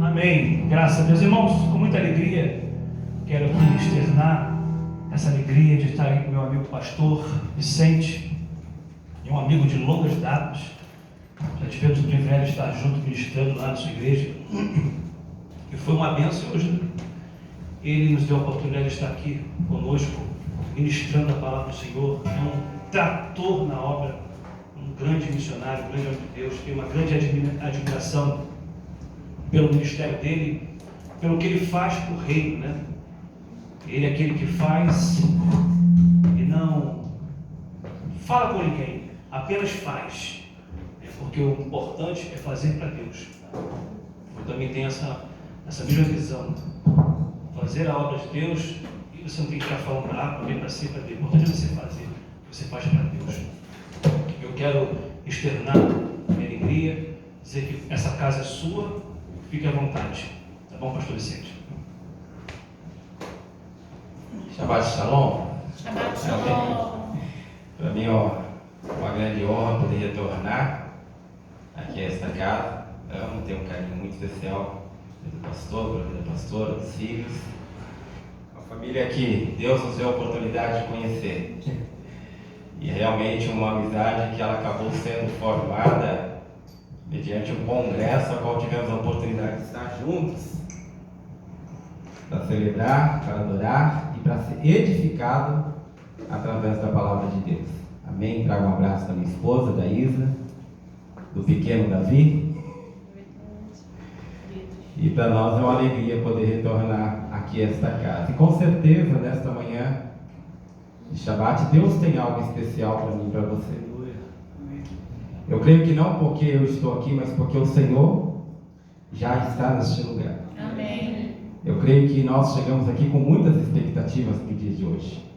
Amém. Graças a Deus. Irmãos, com muita alegria, quero aqui externar essa alegria de estar aí com meu amigo pastor Vicente, e um amigo de longas datas. Já tivemos o privilégio de estar junto ministrando lá na sua igreja, e foi uma bênção hoje. Ele nos deu a oportunidade de estar aqui conosco, ministrando a palavra do Senhor. É um trator na obra, um grande missionário, um grande homem de Deus. Tenho uma grande admiração pelo ministério dele, pelo que ele faz para o reino, né? Ele é aquele que faz e não fala com ninguém, apenas faz, porque o importante é fazer para Deus. Eu também tenho essa mesma visão, fazer a obra de Deus, e você não tem que ficar falando para A, para B, para C, para D. O importante é você fazer, o que você faz para Deus. Eu quero externar minha alegria, dizer que essa casa é sua. Fique à vontade. Tá bom, pastor Vicente? Shabbat Shalom. Shabbat Shalom. Para mim, uma grande honra poder retornar aqui a esta casa. Amo, tenho um carinho muito especial do pastor, pela vida da pastora, dos filhos. Uma família que Deus nos deu a oportunidade de conhecer. E realmente uma amizade que ela acabou sendo formada mediante um congresso, a qual tivemos a oportunidade de estar juntos, para celebrar, para adorar e para ser edificado através da palavra de Deus. Amém? Trago um abraço da minha esposa, da Isa, do pequeno Davi. E para nós é uma alegria poder retornar aqui a esta casa. E com certeza, nesta manhã de Shabbat, Deus tem algo especial para mim e para você. Eu creio que não porque eu estou aqui, mas porque o Senhor já está neste lugar. Amém. Eu creio que nós chegamos aqui com muitas expectativas no dia de hoje.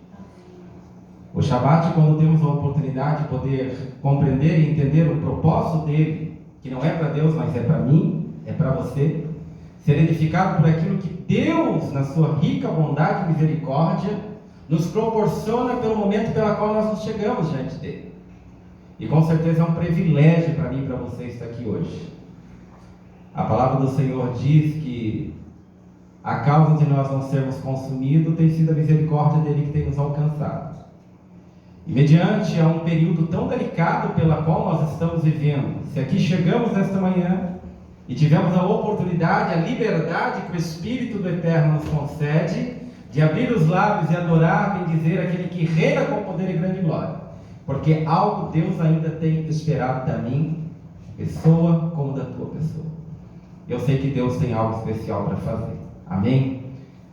O Shabbat, quando temos a oportunidade de poder compreender e entender o propósito dele, que não é para Deus, mas é para mim, é para você, ser edificado por aquilo que Deus, na sua rica bondade e misericórdia, nos proporciona pelo momento pelo qual nós nos chegamos diante dele. E com certeza é um privilégio para mim e para você estar aqui hoje. A palavra do Senhor diz que a causa de nós não sermos consumidos tem sido a misericórdia dele que tem nos alcançado. E mediante a um período tão delicado pela qual nós estamos vivendo, se aqui chegamos nesta manhã e tivemos a oportunidade, a liberdade que o Espírito do Eterno nos concede, de abrir os lábios e adorar, bendizer aquele que reina com poder e grande glória. Porque algo Deus ainda tem esperado da minha pessoa como da tua pessoa. Eu sei que Deus tem algo especial para fazer. Amém?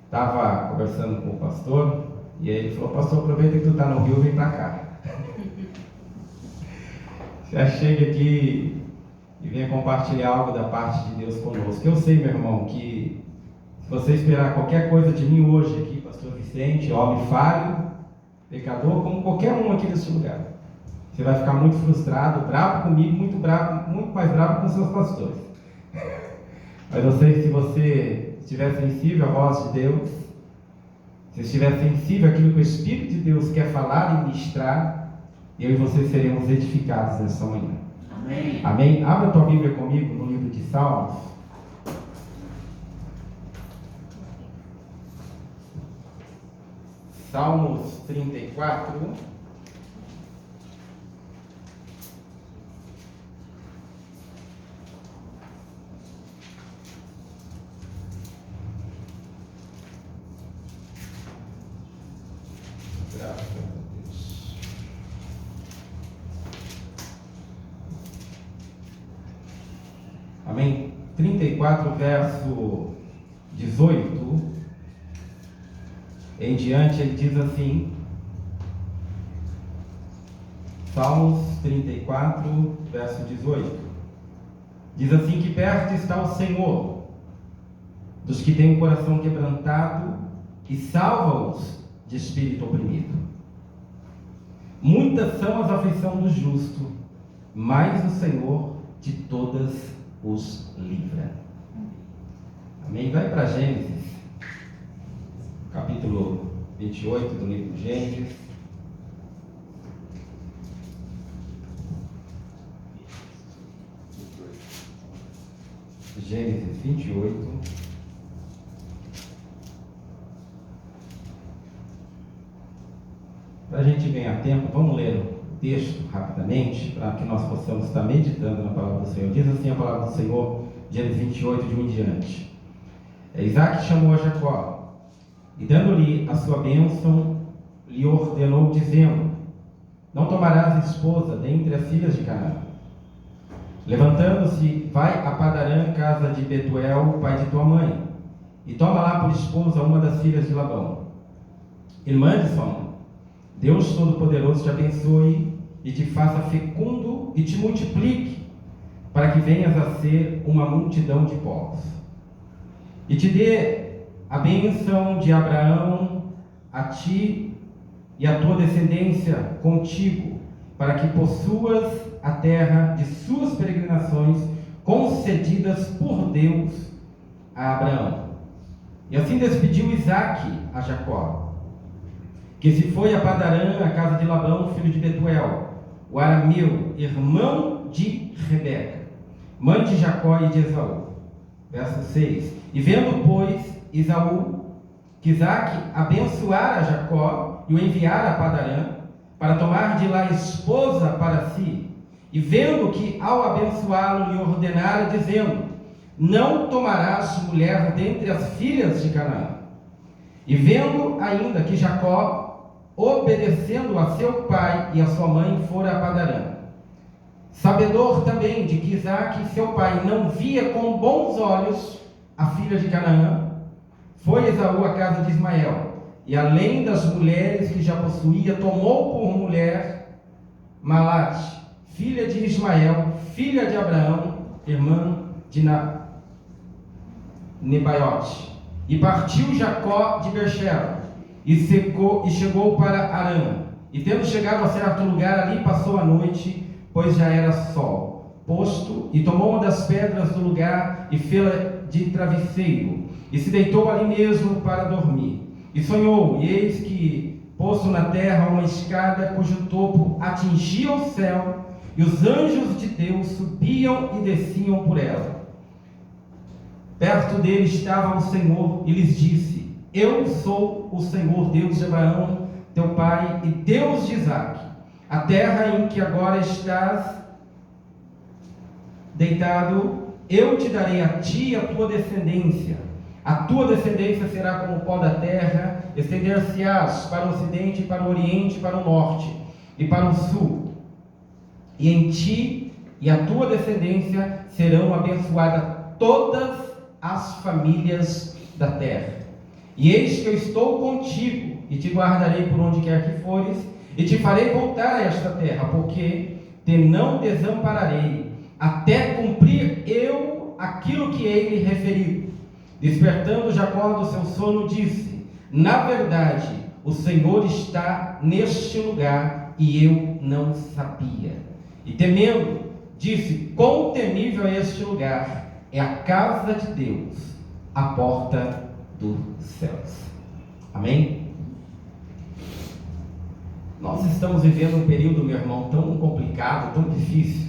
Estava conversando com o pastor e aí ele falou: pastor, aproveita que tu está no Rio, vem para cá. Já chega aqui e venha compartilhar algo da parte de Deus conosco. Eu sei, meu irmão, que se você esperar qualquer coisa de mim hoje aqui, pastor Vicente, homem falho, pecador, como qualquer um aqui desse lugar, você vai ficar muito frustrado, bravo comigo, muito mais bravo com seus pastores. Mas eu sei que se você estiver sensível à voz de Deus, se estiver sensível àquilo que o Espírito de Deus quer falar e ministrar, eu e você seremos edificados nessa manhã. Amém. Amém? Abra a tua Bíblia comigo no livro de Salmos. Salmos 34. Graças a Deus. Amém? 34, verso 18 em diante, ele diz assim, Salmos 34, verso 18, diz assim: que perto está o Senhor dos que têm o coração quebrantado e salva-os de espírito oprimido. Muitas são as aflições do justo, mas o Senhor de todas os livra. Amém? Vai para Gênesis, capítulo 28 do livro de Gênesis. Gênesis 28. Para a gente ganhar tempo, vamos ler o texto rapidamente, para que nós possamos estar meditando na palavra do Senhor. Diz assim a palavra do Senhor, Gênesis 28, de 1 em diante. Isaac chamou a Jacó, e dando-lhe a sua bênção, lhe ordenou, dizendo: não tomarás esposa dentre as filhas de Canaã. Levantando-se, vai a Padarã, casa de Betuel, pai de tua mãe, e toma lá por esposa uma das filhas de Labão. Irmã de sua mãe, Deus Todo-Poderoso te abençoe e te faça fecundo e te multiplique, para que venhas a ser uma multidão de povos. E te dê a bênção de Abraão a ti e a tua descendência contigo, para que possuas a terra de suas peregrinações, concedidas por Deus a Abraão. E assim despediu Isaque a Jacó, que se foi a Padarã, a casa de Labão, filho de Betuel, o arameu, irmão de Rebeca, mãe de Jacó e de Esaú. Verso 6. E vendo, pois, Esaú, que Isaque abençoara a Jacó e o enviara a Padarã, para tomar de lá esposa para si, e vendo que ao abençoá-lo lhe ordenara, dizendo: não tomarás mulher dentre as filhas de Canaã. E vendo ainda que Jacó, obedecendo a seu pai e a sua mãe, fora a Padarã, sabedor também de que Isaque, seu pai, não via com bons olhos a filha de Canaã, foi Esaú à casa de Ismael, e além das mulheres que já possuía, tomou por mulher Malate, filha de Ismael, filha de Abraão, irmã de Nebaiote. E partiu Jacó de Beersheba, e chegou para Arã. E tendo chegado a certo lugar, ali passou a noite, pois já era sol posto, e tomou uma das pedras do lugar e fê-la de travesseiro, e se deitou ali mesmo para dormir. E sonhou, e eis que, posto na terra uma escada cujo topo atingia o céu, e os anjos de Deus subiam e desciam por ela. Perto dele estava o Senhor, e lhes disse: eu sou o Senhor, Deus de Abraão, teu pai, e Deus de Isaque. A terra em que agora estás deitado, eu te darei a ti e a tua descendência. A tua descendência será como o pó da terra, estender-se-ás para o ocidente, para o oriente, para o norte e para o sul. E em ti e a tua descendência serão abençoadas todas as famílias da terra. E eis que eu estou contigo, e te guardarei por onde quer que fores, e te farei voltar a esta terra, porque te não desampararei, até cumprir eu aquilo que ele referiu. Despertando Jacó do seu sono, disse: na verdade, o Senhor está neste lugar, e eu não sabia. E temendo, disse: quão temível é este lugar! É a casa de Deus, a porta dos céus. Amém? Nós estamos vivendo um período, meu irmão, tão complicado, tão difícil,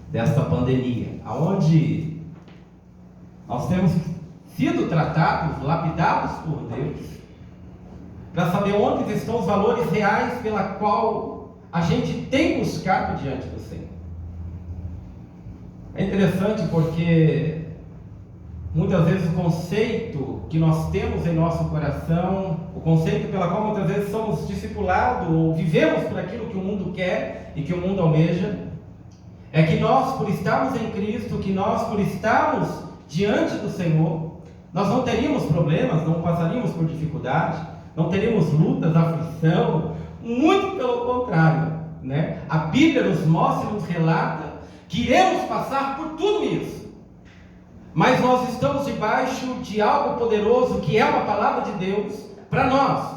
desta pandemia, aonde nós temos sido tratados, lapidados por Deus, para saber onde estão os valores reais pela qual a gente tem buscado diante do Senhor. É interessante porque muitas vezes o conceito que nós temos em nosso coração, o conceito pela qual muitas vezes somos discipulados ou vivemos por aquilo que o mundo quer e que o mundo almeja, é que nós, por estarmos em Cristo, que nós, por estarmos diante do Senhor, nós não teríamos problemas, não passaríamos por dificuldade, não teríamos lutas, aflição, muito pelo contrário, né? A Bíblia nos mostra e nos relata que iremos passar por tudo isso, mas nós estamos debaixo de algo poderoso, que é uma palavra de Deus para nós,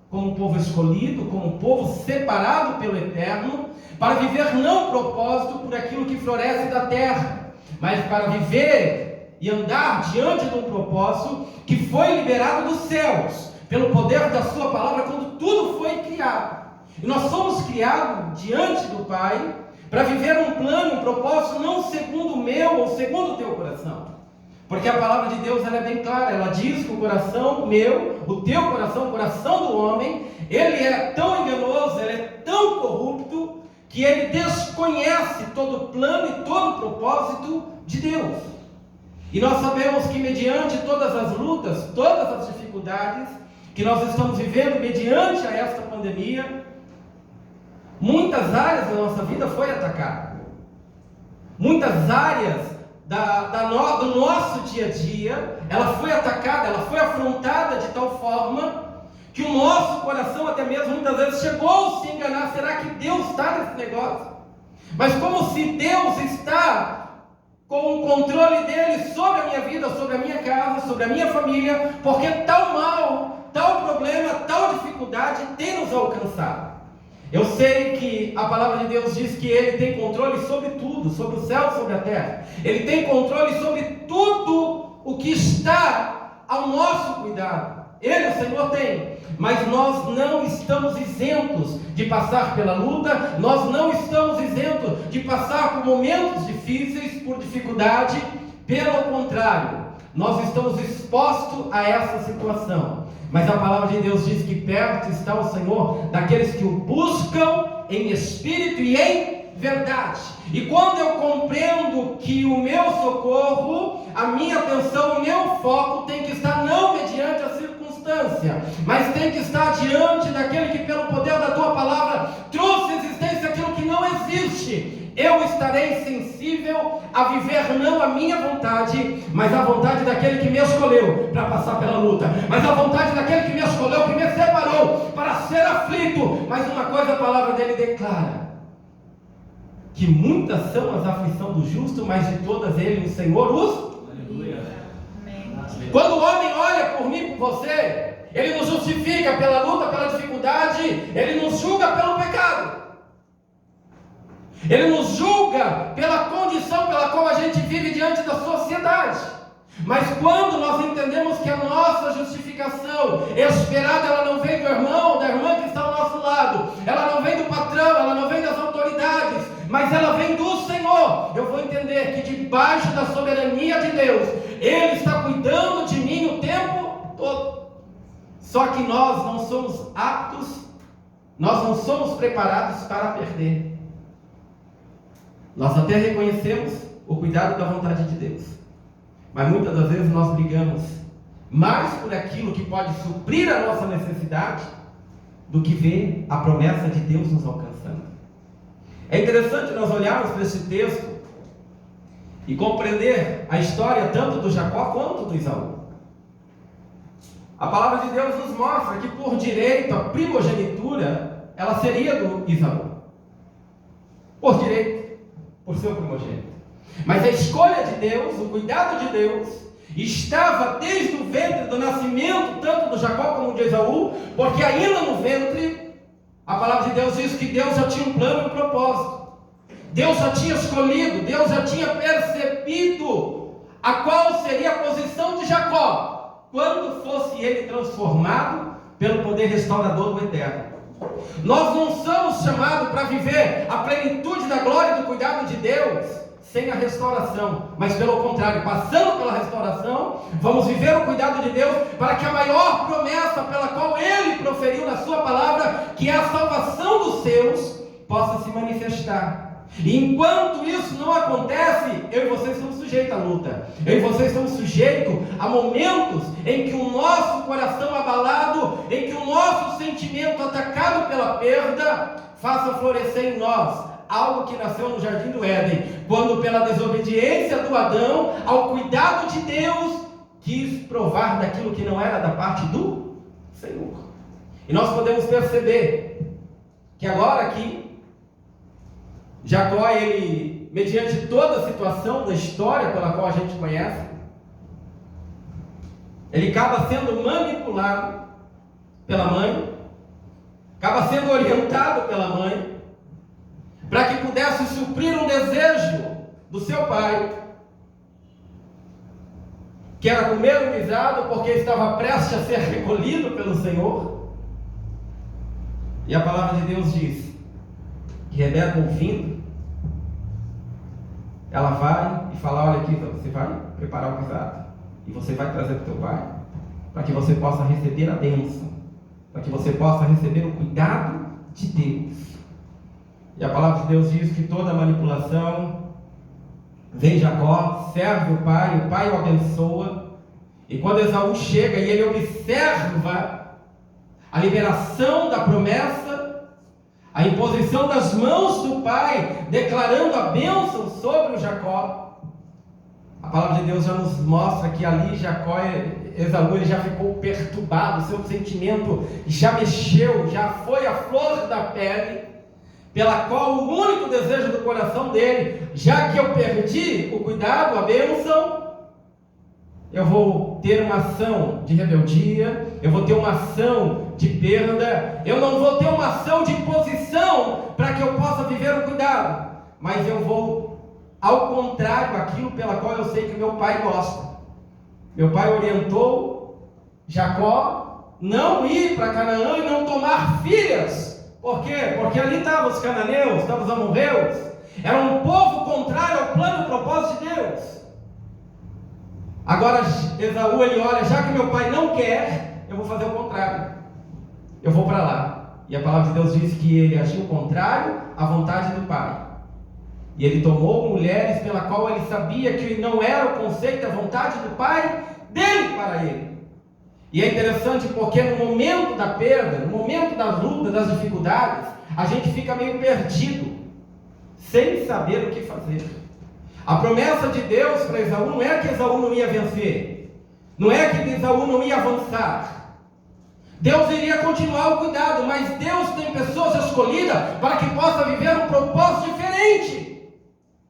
como um povo escolhido, como um povo separado pelo Eterno, para viver não propósito por aquilo que floresce da terra, mas para viver e andar diante de um propósito que foi liberado dos céus, pelo poder da sua palavra, quando tudo foi criado. E nós somos criados diante do Pai, para viver um plano, um propósito, não segundo o meu ou segundo o teu coração. Porque a palavra de Deus ela é bem clara, ela diz que o coração meu, o teu coração, o coração do homem, ele é tão enganoso, ele é tão corrupto, que ele desconhece todo o plano e todo o propósito de Deus. E nós sabemos que mediante todas as lutas, todas as dificuldades que nós estamos vivendo, mediante a esta pandemia, muitas áreas da nossa vida foi atacada. Muitas áreas do nosso dia a dia, ela foi atacada, ela foi afrontada de tal forma que o nosso coração até mesmo muitas vezes chegou a se enganar. Será que Deus está nesse negócio? Mas como se Deus está com o controle dele sobre a minha vida, sobre a minha casa, sobre a minha família, porque tal mal, tal problema, tal dificuldade tem nos alcançado. Eu sei que a palavra de Deus diz que Ele tem controle sobre tudo, sobre o céu, sobre a terra. Ele tem controle sobre tudo o que está ao nosso cuidado. Ele, o Senhor, tem. Mas nós não estamos isentos de passar pela luta, nós não estamos isentos de passar por momentos difíceis, por dificuldade. Pelo contrário, nós estamos expostos a essa situação. Mas a palavra de Deus diz que perto está o Senhor daqueles que o buscam em espírito e em verdade. E quando eu compreendo que o meu socorro, a minha atenção, o meu foco tem que estar não mediante a circunstância, mas tem que estar diante daquele que pelo poder da tua palavra trouxe existência aquilo que não existe. Eu estarei sensível a viver não a minha vontade, mas a vontade daquele que me escolheu para passar pela luta, mas a vontade daquele que me escolheu, que me separou para ser aflito. Mas uma coisa a palavra dele declara, que muitas são as aflições do justo, mas de todas ele o Senhor os... Aleluia. Quando o homem olha por mim, por você, ele nos justifica pela luta, pela dificuldade, ele nos julga pelo pecado. Ele nos julga pela condição pela qual a gente vive diante da sociedade. Mas quando nós entendemos que a nossa justificação esperada, ela não vem do irmão, da irmã que está ao nosso lado, ela não vem do patrão, ela não vem das autoridades, mas ela vem do Senhor, eu vou entender que debaixo da soberania de Deus, Ele está cuidando de mim o tempo todo. Só que nós não somos aptos, nós não somos preparados para perder. Nós até reconhecemos o cuidado da vontade de Deus, mas muitas das vezes nós brigamos mais por aquilo que pode suprir a nossa necessidade do que ver a promessa de Deus nos alcançando. É interessante nós olharmos para esse texto e compreender a história tanto do Jacó quanto do Esaú. A palavra de Deus nos mostra que por direito a primogenitura ela seria do Esaú, por direito, por seu primogênito. Mas a escolha de Deus, o cuidado de Deus, estava desde o ventre do nascimento, tanto do Jacó como de Esaú, porque ainda no ventre, a palavra de Deus diz que Deus já tinha um plano e um propósito. Deus já tinha escolhido, Deus já tinha percebido a qual seria a posição de Jacó, quando fosse ele transformado pelo poder restaurador do Eterno. Nós não somos chamados para viver a plenitude da glória e do cuidado de Deus sem a restauração, mas pelo contrário, passando pela restauração, vamos viver o cuidado de Deus para que a maior promessa pela qual Ele proferiu na sua palavra, que é a salvação dos seus, possa se manifestar. E enquanto isso não acontece, eu e vocês estamos sujeitos à luta. Eu e vocês estamos sujeitos a momentos em que o nosso coração abalado, em que o nosso sentimento atacado pela perda, faça florescer em nós algo que nasceu no Jardim do Éden, quando pela desobediência do Adão ao cuidado de Deus, quis provar daquilo que não era da parte do Senhor. E nós podemos perceber que agora aqui, Jacó, ele, mediante toda a situação da história pela qual a gente conhece, ele acaba sendo manipulado pela mãe, acaba sendo orientado pela mãe, para que pudesse suprir um desejo do seu pai, que era comer o guisado, porque estava prestes a ser recolhido pelo Senhor. E a palavra de Deus diz que Rebeca, ouvindo, ela vai e fala: olha aqui, você vai preparar o guisado e você vai trazer para o teu pai, para que você possa receber a bênção, para que você possa receber o cuidado de Deus. E a palavra de Deus diz que toda manipulação vem Jacó, serve o pai o abençoa, e quando Esaú chega e ele observa a liberação da promessa, a imposição das mãos do pai, declarando a bênção sobre o Jacó, a palavra de Deus já nos mostra que ali Esaú, ele já ficou perturbado, seu sentimento já mexeu, já foi a flor da pele, pela qual o único desejo do coração dele, já que eu perdi o cuidado, a bênção, eu vou ter uma ação de rebeldia, eu vou ter uma ação de perda, eu não vou ter uma ação de posição para que eu possa viver o cuidado, mas eu vou, ao contrário, aquilo pela qual eu sei que meu pai gosta. Meu pai orientou Jacó não ir para Canaã e não tomar filhas. Por quê? Porque ali estavam os cananeus, estavam os amorreus, era um povo contrário ao plano e propósito de Deus. Agora Esaú, ele olha: já que meu pai não quer, eu vou fazer o contrário, eu vou para lá. E a palavra de Deus diz que ele agiu contrário à vontade do pai, e ele tomou mulheres pela qual ele sabia que não era o conceito, a vontade do pai dele para ele. E é interessante porque no momento da perda, no momento da luta, das dificuldades, a gente fica meio perdido, sem saber o que fazer. A promessa de Deus para Esaú não é que Esaú não ia vencer, não é que Esaú não ia avançar. Deus iria continuar o cuidado, mas Deus tem pessoas escolhidas para que possa viver um propósito diferente.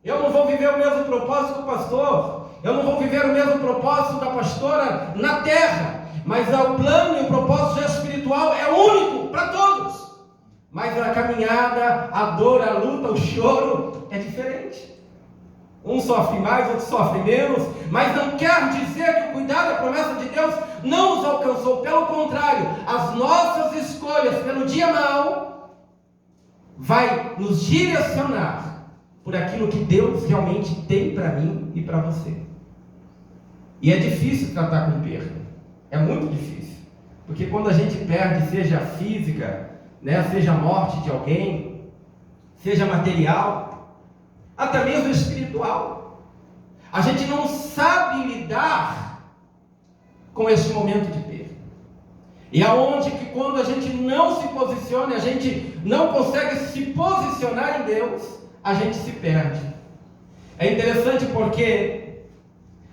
Eu não vou viver o mesmo propósito do pastor, eu não vou viver o mesmo propósito da pastora na terra, mas o plano e o propósito espiritual é único para todos. Mas a caminhada, a dor, a luta, o choro é diferente. Um sofre mais, outro sofre menos, mas não quer dizer que o cuidado e a promessa de Deus não os alcançou. Pelo contrário, as nossas escolhas pelo dia mau vai nos direcionar por aquilo que Deus realmente tem para mim e para você. E é difícil tratar com perda. É muito difícil, porque quando a gente perde, seja física, seja a morte de alguém, seja material, até mesmo espiritual, a gente não sabe lidar com esse momento de perda. E aonde que quando a gente não se posiciona, a gente não consegue se posicionar em Deus, a gente se perde. É interessante porque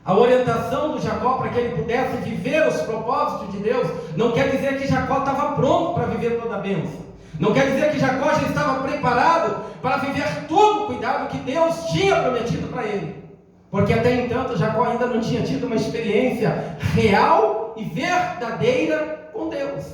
a orientação do Jacó para que ele pudesse viver os propósitos de Deus, não quer dizer que Jacó estava pronto para viver toda a bênção. Não quer dizer que Jacó já estava preparado para viver todo o cuidado que Deus tinha prometido para ele. Porque até então Jacó ainda não tinha tido uma experiência real e verdadeira com Deus.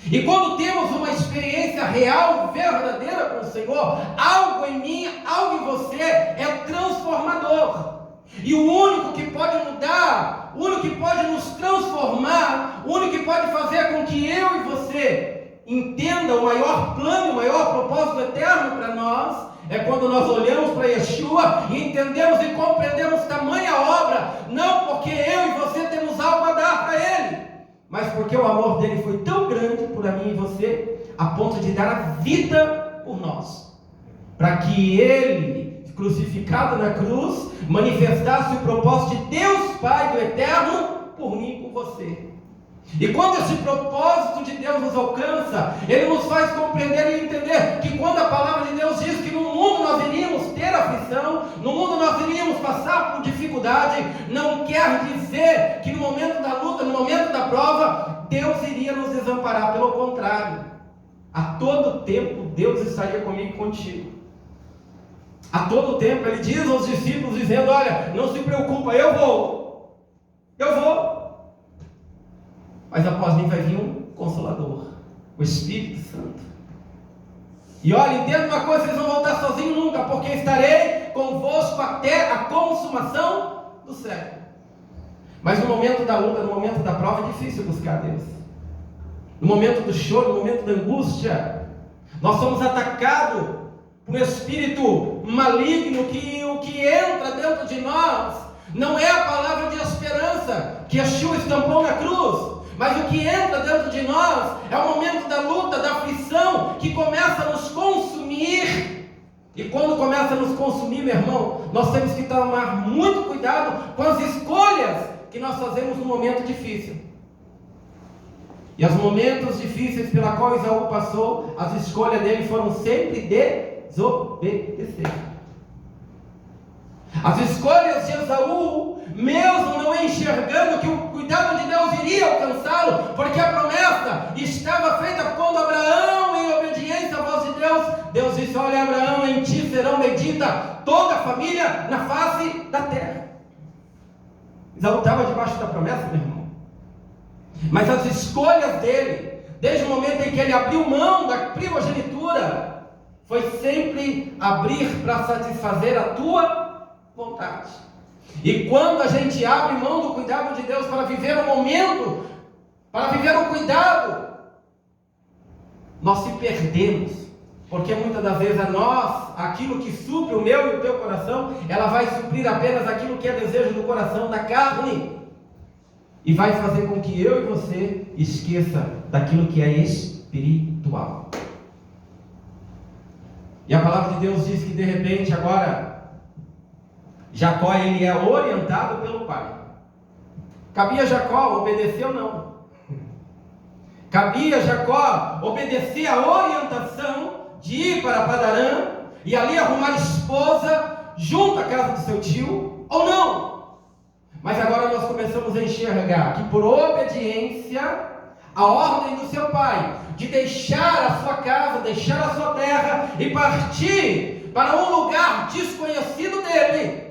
E quando temos uma experiência real e verdadeira com o Senhor, algo em mim, algo em você é transformador. E o único que pode mudar, o único que pode nos transformar, o único que pode fazer com que eu e você entenda o maior plano, o maior propósito eterno para nós, é quando nós olhamos para Yeshua e entendemos e compreendemos tamanha obra, não porque eu e você temos algo a dar para Ele, mas porque o amor dele foi tão grande por mim e você, a ponto de dar a vida por nós, para que Ele, crucificado na cruz, manifestasse o propósito de Deus Pai do Eterno por mim e por você. E quando esse propósito de Deus nos alcança, Ele nos faz compreender e entender que quando a palavra de Deus diz que no mundo nós iríamos ter aflição, no mundo nós iríamos passar por dificuldade, não quer dizer que no momento da luta, no momento da prova, Deus iria nos desamparar. Pelo contrário, a todo tempo Deus estaria comigo e contigo. A todo tempo Ele diz aos discípulos, dizendo: olha, não se preocupa, eu vou, mas após mim vai vir um Consolador, o Espírito Santo. E olha, entenda uma coisa, vocês não vão voltar sozinhos nunca, porque estarei convosco até a consumação do século. Mas no momento da luta, no momento da prova, é difícil buscar Deus. No momento do choro, no momento da angústia, nós somos atacados por um espírito maligno, que o que entra dentro de nós não é a palavra de esperança que Yeshua estampou na cruz, mas o que entra dentro de nós é o momento da luta, da aflição, que começa a nos consumir. E quando começa a nos consumir, meu irmão, nós temos que tomar muito cuidado com as escolhas que nós fazemos no momento difícil. E os momentos difíceis pela qual Esaú passou, as escolhas dele foram sempre desobedecer. As escolhas de Esaú, mesmo não enxergando que o cuidado de Deus iria alcançá-lo, porque a promessa estava feita quando Abraão, em obediência à voz de Deus, Deus disse: olha, Abraão, em ti serão bendita toda a família na face da terra. Esaú estava debaixo da promessa, meu irmão. Mas as escolhas dele, desde o momento em que ele abriu mão da primogenitura, foi sempre abrir para satisfazer a tua vontade. E quando a gente abre mão do cuidado de Deus para viver o momento, para viver o cuidado, nós se perdemos, porque muitas das vezes a nós, aquilo que supre o meu e o teu coração, ela vai suprir apenas aquilo que é desejo do coração, da carne, e vai fazer com que eu e você esqueça daquilo que é espiritual. E a palavra de Deus diz que de repente agora Jacó, ele é orientado pelo pai. Cabia Jacó obedecer ou não? Cabia Jacó obedecer a orientação de ir para Padarã e ali arrumar esposa junto à casa do seu tio, ou não? Mas agora nós começamos a enxergar que por obediência à ordem do seu pai, de deixar a sua casa, deixar a sua terra e partir para um lugar desconhecido dele,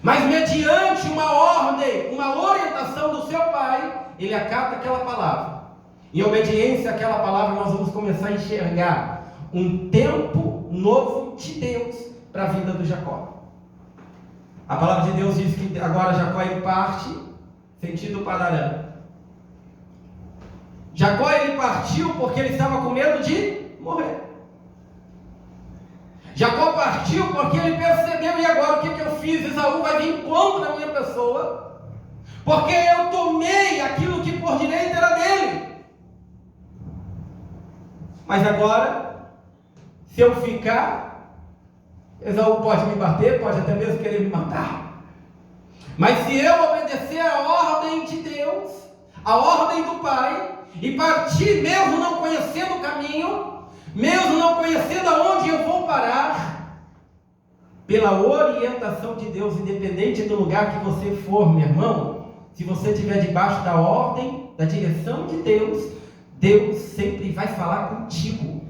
mas mediante uma ordem, uma orientação do seu pai, ele acata aquela palavra. Em obediência àquela palavra, nós vamos começar a enxergar um tempo novo de Deus para a vida do Jacó. A palavra de Deus diz que agora Jacó ele parte sentido Padarã. Jacó ele partiu porque ele estava com medo de morrer. Jacó partiu porque ele percebeu: e agora o que eu fiz? Esaú vai vir contra a minha pessoa, porque eu tomei aquilo que por direito era dele. Mas agora, se eu ficar, Esaú pode me bater, pode até mesmo querer me matar. Mas se eu obedecer a ordem de Deus, a ordem do Pai, e partir mesmo não conhecendo o caminho, mesmo não conhecendo aonde eu vou parar, pela orientação de Deus, independente do lugar que você for, meu irmão, se você estiver debaixo da ordem, da direção de Deus, Deus sempre vai falar contigo.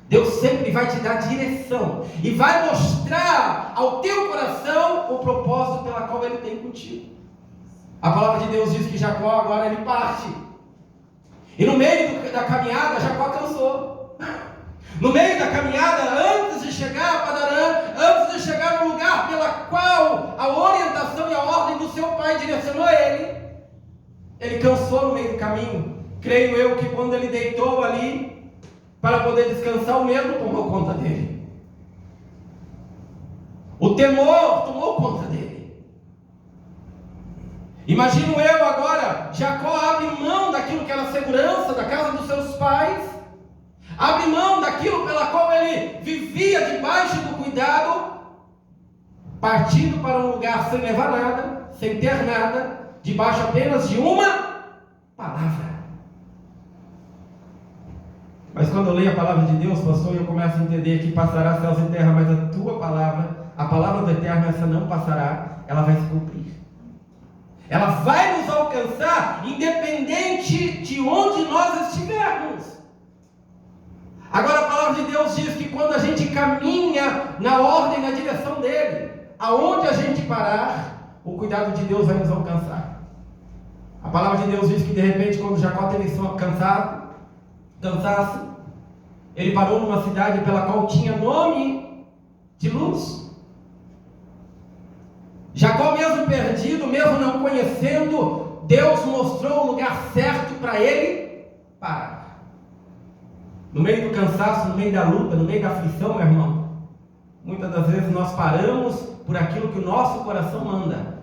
Deus sempre vai te dar direção e vai mostrar ao teu coração o propósito pela qual Ele tem contigo. A palavra de Deus diz que Jacó agora ele parte, e no meio da caminhada Jacó cansou. No meio da caminhada, antes de chegar a Padarã, antes de chegar no lugar pela qual a orientação e a ordem do seu pai direcionou ele cansou no meio do caminho, Creio eu que quando ele deitou ali para poder descansar, o medo tomou conta dele. O temor tomou conta dele. Imagino eu agora, Jacó abre mão daquilo que era a segurança da casa dos seus pais, abre mão daquilo pela qual ele vivia debaixo do cuidado, partindo para um lugar sem levar nada, sem ter nada, debaixo apenas de uma palavra. Mas quando eu leio a palavra de Deus, pastor, eu começo a entender que passará céus e terra, mas a tua palavra, a palavra do Eterno, essa não passará, ela vai se cumprir. Ela vai nos alcançar, independente de onde nós estivermos. Agora a palavra de Deus diz que quando a gente caminha na ordem, na direção dele, aonde a gente parar, o cuidado de Deus vai nos alcançar. A palavra de Deus diz que de repente, quando Jacó teve cansaço, ele parou numa cidade pela qual tinha nome de luz. Jacó, mesmo perdido, mesmo não conhecendo, Deus mostrou o lugar certo para ele parar. No meio do cansaço, no meio da luta, no meio da aflição, meu irmão, muitas das vezes nós paramos por aquilo que o nosso coração manda.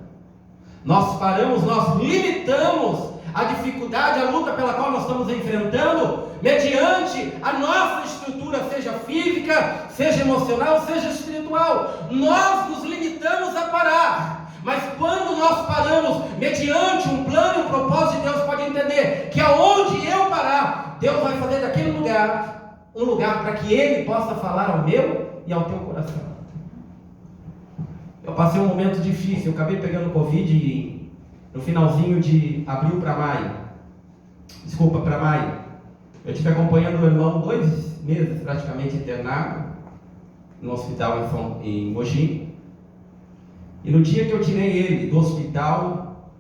Nós paramos, nós limitamos a dificuldade, a luta pela qual nós estamos enfrentando, mediante a nossa estrutura, seja física, seja emocional, seja espiritual. Nós nos limitamos a parar. Mas quando nós paramos, mediante um plano e um propósito de Deus, pode entender que aonde eu parar, Deus vai fazer daquele lugar um lugar para que Ele possa falar ao meu e ao teu coração. Eu passei um momento difícil, eu acabei pegando Covid no finalzinho de abril para maio. Para maio. Eu estive acompanhando o irmão 2 meses praticamente internado no hospital em Mogi. E no dia que eu tirei ele do hospital,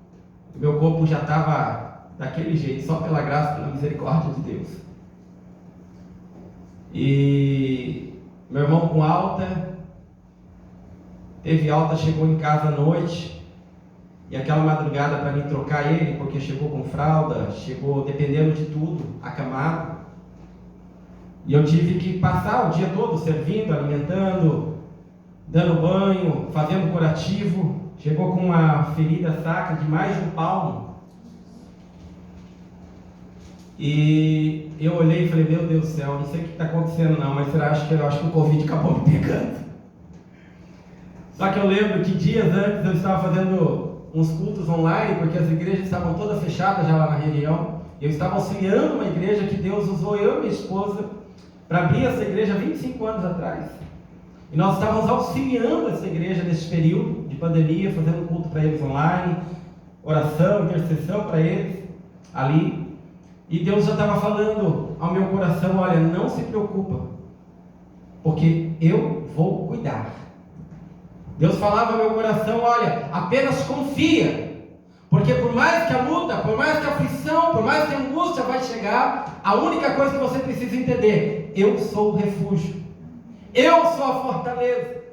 o meu corpo já estava daquele jeito, só pela graça e pela misericórdia de Deus. E meu irmão com alta, teve alta, chegou em casa à noite, e aquela madrugada para mim trocar ele, porque chegou com fralda, chegou dependendo de tudo, acamado. E eu tive que passar o dia todo servindo, alimentando, dando banho, fazendo curativo. Chegou com uma ferida sacra de mais de 1 palmo. E eu olhei e falei, meu Deus do céu, não sei o que está acontecendo não, mas eu acho que o Covid acabou me pegando. Só que eu lembro que dias antes eu estava fazendo uns cultos online, porque as igrejas estavam todas fechadas já lá na região. Eu estava auxiliando uma igreja que Deus usou eu e minha esposa para abrir essa igreja 25 anos atrás. E nós estávamos auxiliando essa igreja nesse período de pandemia, fazendo culto para eles online, oração, intercessão para eles ali. E Deus já estava falando ao meu coração, olha, não se preocupa, porque eu vou cuidar. Deus falava ao meu coração, olha, apenas confia, porque por mais que a luta, por mais que a aflição, por mais que a angústia vai chegar, a única coisa que você precisa entender, eu sou o refúgio, eu sou a fortaleza.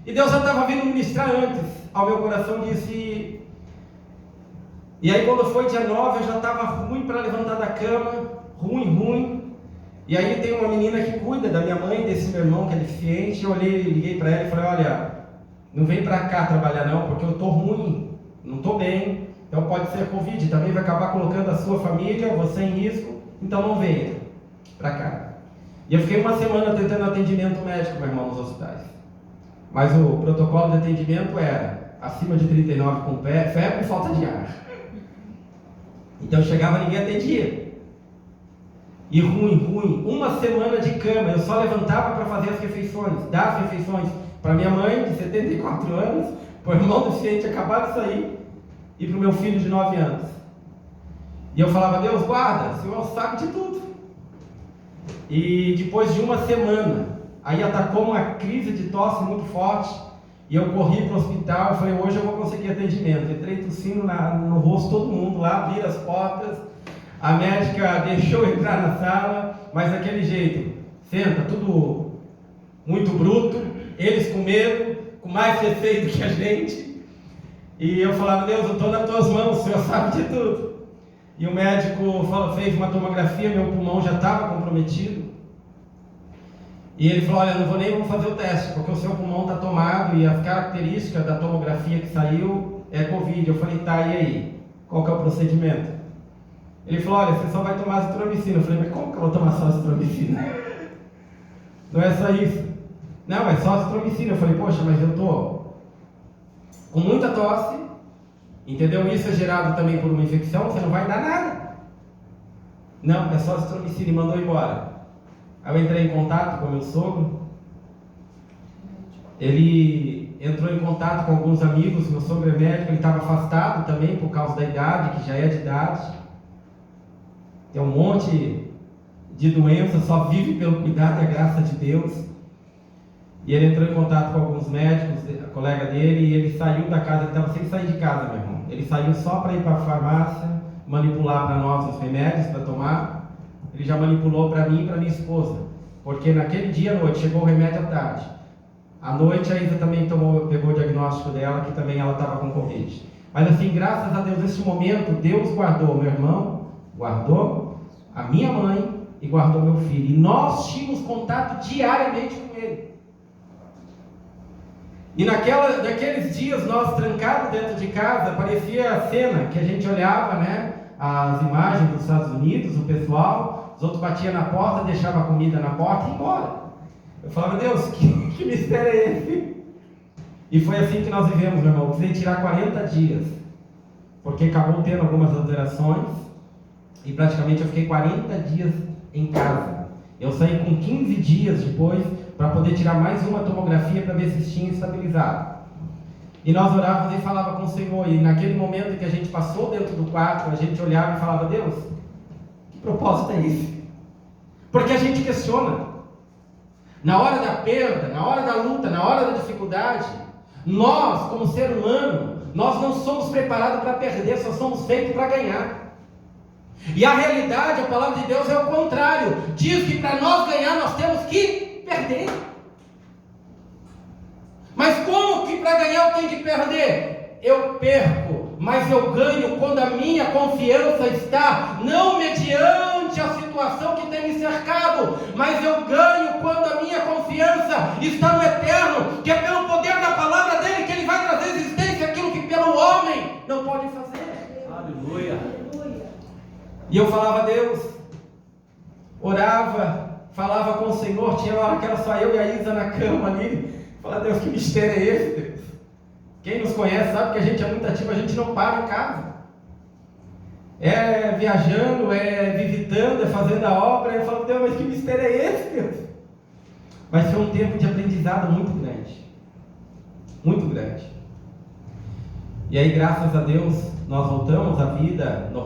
E Deus já estava vindo ministrar antes ao meu coração, disse. E aí quando foi dia 9, eu já estava ruim para levantar da cama, ruim. E aí tem uma menina que cuida da minha mãe, desse meu irmão que é deficiente. Eu liguei para ela e falei, olha, não vem para cá trabalhar não, porque eu estou ruim, não estou bem, então pode ser Covid, também vai acabar colocando a sua família, você em risco, então não venha para cá. E eu fiquei uma semana tentando atendimento médico, meu irmão, nos hospitais. Mas o protocolo de atendimento era acima de 39 com febre e falta de ar. Então chegava, ninguém atendia. E ruim, uma semana de cama, eu só levantava para fazer as refeições, dar as refeições para minha mãe de 74 anos, para o irmão deficiente acabado de sair, e para o meu filho de 9 anos. E eu falava, Deus guarda, o Senhor sabe de tudo. E depois de uma semana, aí atacou uma crise de tosse muito forte, e eu corri para o hospital, eu falei, hoje eu vou conseguir atendimento. Entrei tossindo no rosto todo mundo lá, abri as portas, a médica deixou eu entrar na sala, mas daquele jeito, senta, tudo muito bruto, eles com medo, com mais receio do que a gente. E eu falava, Deus, eu estou nas tuas mãos, o Senhor sabe de tudo. E o médico fez uma tomografia, meu pulmão já estava comprometido. E ele falou, olha, não vou nem fazer o teste, porque o seu pulmão está tomado e as características da tomografia que saiu é Covid. Eu falei, tá, e aí? Qual que é o procedimento? Ele falou, olha, você só vai tomar azitromicina. Eu falei, mas como que eu vou tomar só azitromicina? Não é só isso. Não, é só azitromicina. Eu falei, poxa, mas eu tô com muita tosse, entendeu? Isso é gerado também por uma infecção, você não vai dar nada. Não, é só azitromicina, e mandou embora. Aí eu entrei em contato com o meu sogro. Ele entrou em contato com alguns amigos. Meu sogro é médico, ele estava afastado também por causa da idade, que já é de idade. Tem um monte de doença, só vive pelo cuidado e a graça de Deus. E ele entrou em contato com alguns médicos, a colega dele, e ele saiu da casa. Ele estava sem sair de casa, meu irmão. Ele saiu só para ir para a farmácia, manipular para nós os remédios para tomar. Ele já manipulou para mim e para minha esposa, porque naquele dia à noite, chegou o remédio à tarde. À noite a Isa também pegou o diagnóstico dela, que também ela estava com Covid. Mas assim, graças a Deus, nesse momento, Deus guardou meu irmão, guardou a minha mãe e guardou meu filho. E nós tínhamos contato diariamente com ele. E naqueles dias, nós trancados dentro de casa, parecia a cena que a gente olhava, né? As imagens dos Estados Unidos, o pessoal, os outros batiam na porta, deixavam a comida na porta e iam embora. Eu falava, Deus, que mistério é esse? E foi assim que nós vivemos, meu irmão. Eu precisei tirar 40 dias, porque acabou tendo algumas alterações, e praticamente eu fiquei 40 dias em casa. Eu saí com 15 dias depois, para poder tirar mais uma tomografia, para ver se tinha estabilizado. E nós orávamos e falava com o Senhor, e naquele momento que a gente passou dentro do quarto, a gente olhava e falava, Deus, que propósito é esse? Porque a gente questiona. Na hora da perda, na hora da luta, na hora da dificuldade, nós, como ser humano, nós não somos preparados para perder, só somos feitos para ganhar. E a realidade, a palavra de Deus é o contrário. Diz que para nós ganhar, nós temos que perder. Mas como que para ganhar eu tenho que perder? Eu perco, mas eu ganho quando a minha confiança está não mediante a situação que tem me cercado, mas eu ganho quando a minha confiança está no eterno, que é pelo poder da palavra dele que ele vai trazer existência aquilo que pelo homem não pode fazer. Aleluia. E eu falava a Deus, orava, falava com o Senhor. Tinha hora que era só eu e a Isa na cama ali. Falava, Deus, que mistério é esse, Deus? Quem nos conhece sabe que a gente é muito ativo, a gente não para em casa. É viajando, é visitando, é fazendo a obra. Eu falo, Deus, mas que mistério é esse, Deus? Mas foi um tempo de aprendizado muito grande. Muito grande. E aí, graças a Deus, nós voltamos à vida normal.